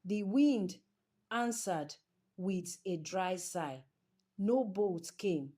The wind answered with a dry sigh. No boat came,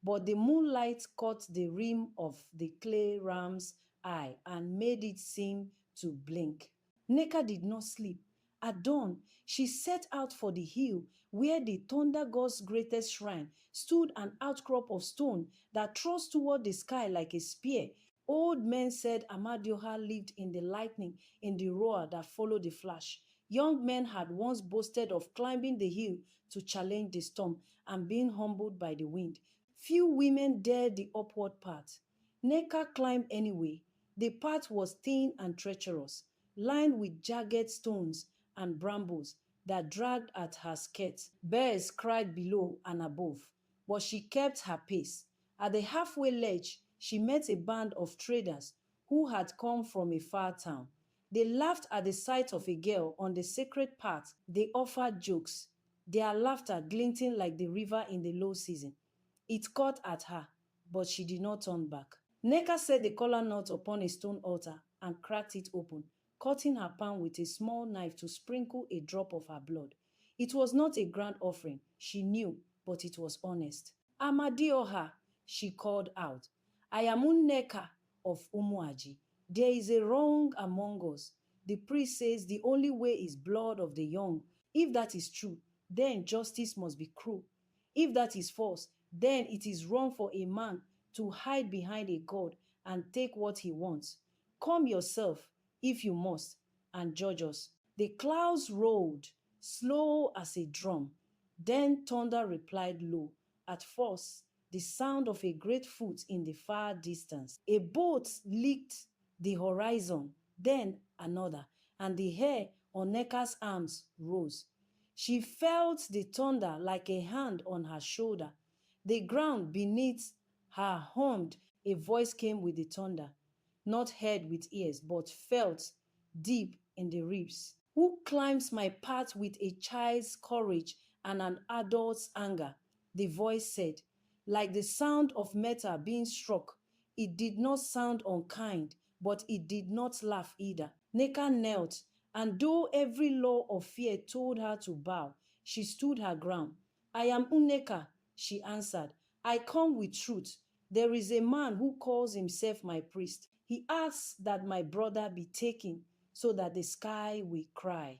but the moonlight caught the rim of the clay ram's eye and made it seem to blink. Nneka did not sleep. At dawn, she set out for the hill where the Thunder God's greatest shrine stood, an outcrop of stone that thrust toward the sky like a spear. Old men said Amadioha lived in the lightning, in the roar that followed the flash. Young men had once boasted of climbing the hill to challenge the storm and being humbled by the wind. Few women dared the upward path. Nneka climbed anyway. The path was thin and treacherous, lined with jagged stones and brambles that dragged at her skirts. Bears cried below and above, but she kept her pace. At the halfway ledge, she met a band of traders who had come from a far town. They laughed at the sight of a girl on the sacred path. They offered jokes, their laughter glinting like the river in the low season. It caught at her, but she did not turn back. Nneka set the kola nut upon a stone altar and cracked it open, cutting her palm with a small knife to sprinkle a drop of her blood. It was not a grand offering, she knew, but it was honest. Amadioha, she called out. I am Nneka of Umuaji. There is a wrong among us. The priest says the only way is blood of the young. If that is true, then justice must be cruel. If that is false, then it is wrong for a man to hide behind a god and take what he wants. Come yourself, if you must, and judge us. The clouds rolled, slow as a drum. Then thunder replied low. At first, the sound of a great foot in the far distance. A boat licked the horizon, then another, and the hair on Nneka's arms rose. She felt the thunder like a hand on her shoulder. The ground beneath her hummed. A voice came with the thunder, not heard with ears, but felt deep in the ribs. Who climbs my path with a child's courage and an adult's anger? The voice said, like the sound of metal being struck. It did not sound unkind, but it did not laugh either. Nneka knelt, and though every law of fear told her to bow, she stood her ground. I am Nneka, she answered. I come with truth. There is a man who calls himself my priest. He asks that my brother be taken so that the sky will cry.